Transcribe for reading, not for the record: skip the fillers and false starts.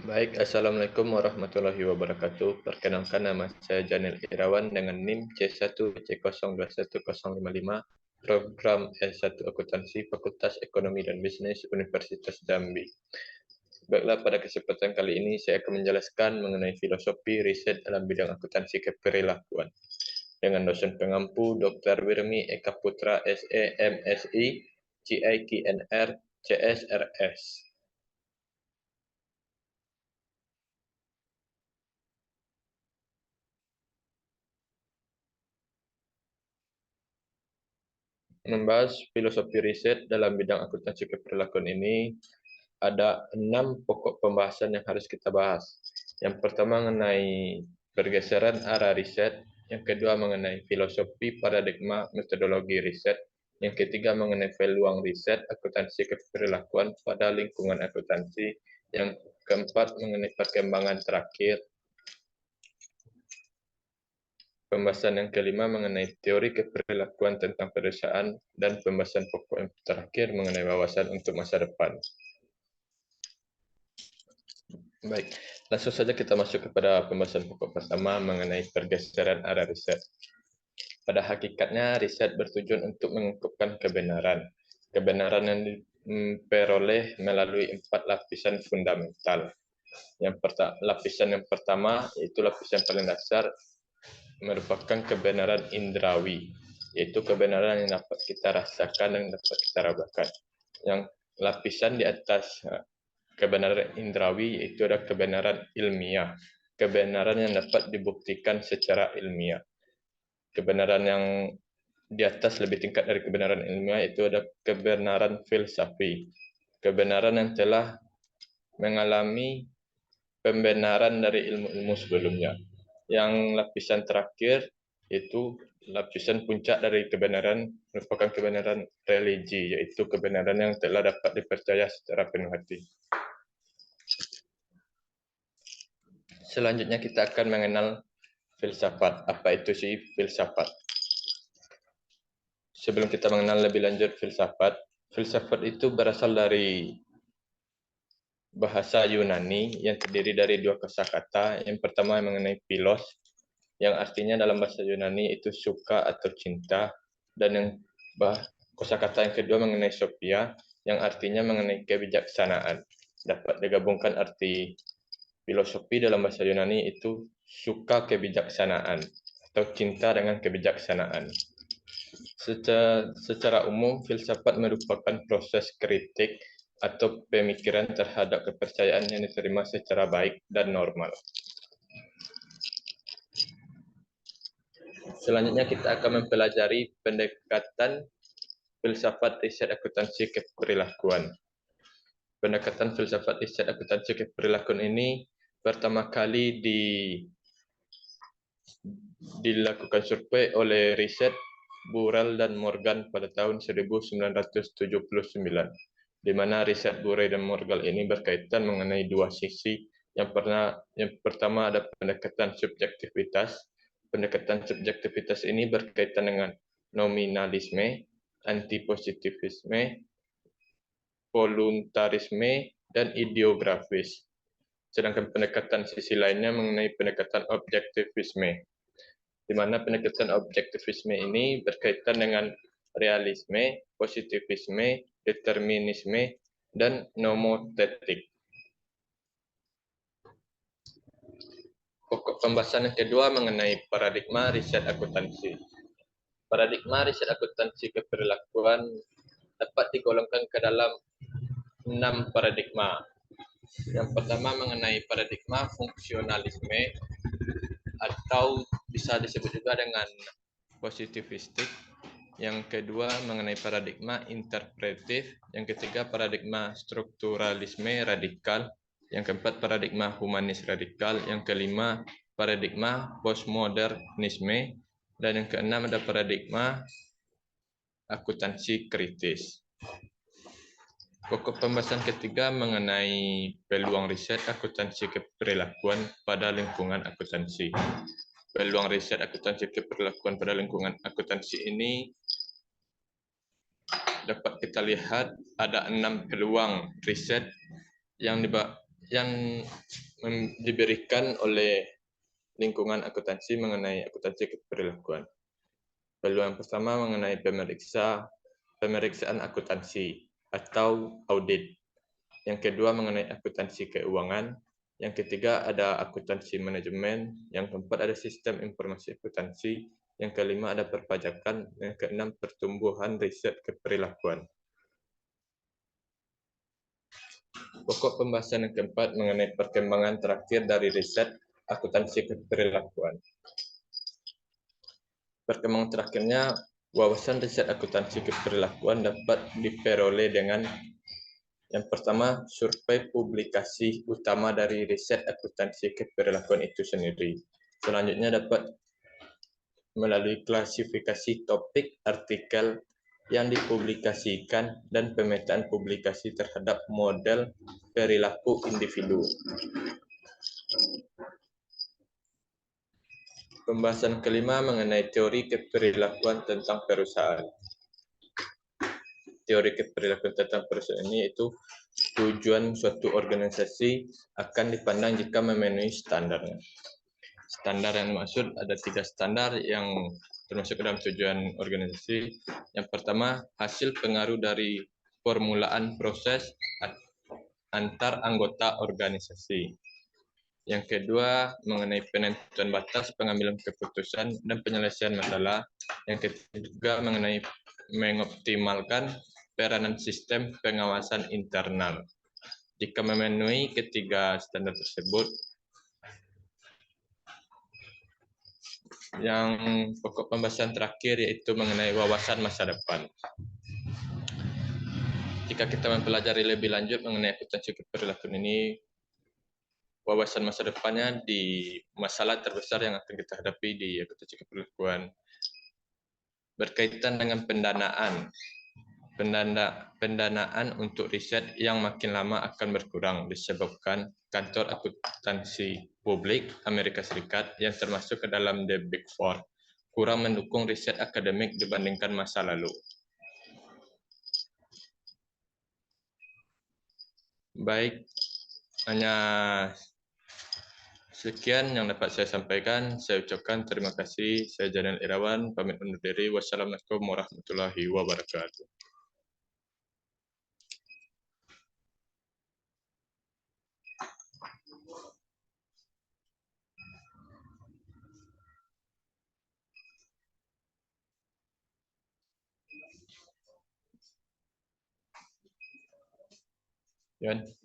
Baik, Assalamualaikum warahmatullahi wabarakatuh. Perkenalkan, nama saya Janil Irawan dengan NIM C1C021055, program S1 Akuntansi Fakultas Ekonomi dan Bisnis Universitas Jambi. Baiklah, pada kesempatan kali ini saya akan menjelaskan mengenai filosofi riset dalam bidang akuntansi keperilakuan dengan dosen pengampu Dr. Wirmi Eka Putra, SE, MSI, CIKNR, CSRS. Membahas filosofi riset dalam bidang akuntansi keperilakuan ini, ada 6 pokok pembahasan yang harus kita bahas. Yang pertama mengenai pergeseran arah riset, yang kedua mengenai filosofi, paradigma, metodologi riset, yang ketiga mengenai peluang riset akuntansi keperilakuan pada lingkungan akuntansi, yang keempat mengenai perkembangan terakhir. Pembahasan yang kelima mengenai teori keperilakuan tentang perusahaan, dan pembahasan pokok yang terakhir mengenai wawasan untuk masa depan. Baik, langsung saja kita masuk kepada pembahasan pokok pertama mengenai pergeseran arah riset. Pada hakikatnya, riset bertujuan untuk mengungkapkan kebenaran. Kebenaran yang diperoleh melalui 4 lapisan fundamental. Lapisan yang pertama, yaitu lapisan paling dasar, merupakan kebenaran indrawi, yaitu kebenaran yang dapat kita rasakan dan dapat kita rasakan. Yang lapisan di atas kebenaran indrawi yaitu ada kebenaran ilmiah, kebenaran yang dapat dibuktikan secara ilmiah. Kebenaran yang di atas lebih tingkat dari kebenaran ilmiah itu ada kebenaran filsafi, kebenaran yang telah mengalami pembenaran dari ilmu-ilmu sebelumnya. Yang lapisan terakhir itu lapisan puncak dari kebenaran merupakan kebenaran religi, yaitu kebenaran yang telah dapat dipercaya secara penuh hati. Selanjutnya kita akan mengenal filsafat. Apa itu sih filsafat? Sebelum kita mengenal lebih lanjut filsafat, filsafat itu berasal dari bahasa Yunani yang terdiri dari 2 kosakata. Yang pertama mengenai philos, yang artinya dalam bahasa Yunani itu suka atau cinta, dan yang kosakata yang kedua mengenai sophia, yang artinya mengenai kebijaksanaan. Dapat digabungkan arti filosofi dalam bahasa Yunani itu suka kebijaksanaan atau cinta dengan kebijaksanaan. Secara umum, filsafat merupakan proses kritik atau pemikiran terhadap kepercayaan yang diterima secara baik dan normal. Selanjutnya kita akan mempelajari pendekatan filsafat riset akuntansi keperilakuan. Pendekatan filsafat riset akuntansi keperilakuan ini pertama kali dilakukan survei oleh riset Burrell dan Morgan pada tahun 1979, di mana riset Burrell dan Morgan ini berkaitan mengenai 2 sisi. Yang pertama ada pendekatan subjektivitas. Pendekatan subjektivitas ini berkaitan dengan nominalisme, antipositivisme, voluntarisme, dan ideografis. Sedangkan pendekatan sisi lainnya mengenai pendekatan objektivisme, di mana pendekatan objektivisme ini berkaitan dengan realisme, positivisme, determinisme, dan nomotetik. Pokok pembahasan yang kedua mengenai paradigma riset akuntansi. Paradigma riset akuntansi keperilakuan dapat digolongkan ke dalam 6 paradigma. Yang pertama mengenai paradigma fungsionalisme, atau bisa disebut juga dengan positivistik. Yang kedua mengenai paradigma interpretif. Yang ketiga paradigma strukturalisme radikal. Yang keempat paradigma humanis radikal. Yang kelima paradigma postmodernisme. Dan yang keenam ada paradigma akuntansi kritis. Pokok pembahasan ketiga mengenai peluang riset akuntansi keperilakuan pada lingkungan akuntansi. Peluang riset akuntansi keperilakuan pada lingkungan akuntansi ini dapat kita lihat ada 6 peluang riset yang diberikan oleh lingkungan akuntansi mengenai akuntansi keperilakuan. Peluang pertama mengenai pemeriksaan akuntansi atau audit. Yang kedua mengenai akuntansi keuangan. Yang ketiga ada akuntansi manajemen. Yang keempat ada sistem informasi akuntansi. Yang kelima ada perpajakan. Yang keenam pertumbuhan riset keperilakuan. Pokok pembahasan yang keempat mengenai perkembangan terakhir dari riset akuntansi keperilakuan. Perkembangan terakhirnya, wawasan riset akuntansi keperilakuan dapat diperoleh dengan yang pertama, survei publikasi utama dari riset akuntansi keperilakuan itu sendiri. Selanjutnya dapat melalui klasifikasi topik artikel yang dipublikasikan dan pemetaan publikasi terhadap model perilaku individu. Pembahasan kelima mengenai teori keperilakuan tentang perusahaan. Teori keperilakuan tentang perusahaan ini yaitu tujuan suatu organisasi akan dipandang jika memenuhi standarnya. Standar yang dimaksud ada 3 standar yang termasuk dalam tujuan organisasi. Yang pertama, hasil pengaruh dari permulaan proses antar anggota organisasi. Yang kedua, mengenai penentuan batas pengambilan keputusan dan penyelesaian masalah. Yang ketiga, mengenai mengoptimalkan peranan sistem pengawasan internal. Jika memenuhi ketiga standar tersebut, yang pokok pembahasan terakhir yaitu mengenai wawasan masa depan. Jika kita mempelajari lebih lanjut mengenai akuntansi keperilakuan ini, wawasan masa depannya di masalah terbesar yang akan kita hadapi di akuntansi keperilakuan berkaitan dengan pendanaan. Pendanaan untuk riset yang makin lama akan berkurang disebabkan kantor akuntansi publik Amerika Serikat yang termasuk ke dalam The Big Four kurang mendukung riset akademik dibandingkan masa lalu. Baik, hanya sekian yang dapat saya sampaikan. Saya ucapkan terima kasih. Saya Janel Irawan, pamit undur diri. Wassalamualaikum warahmatullahi wabarakatuh. Yan.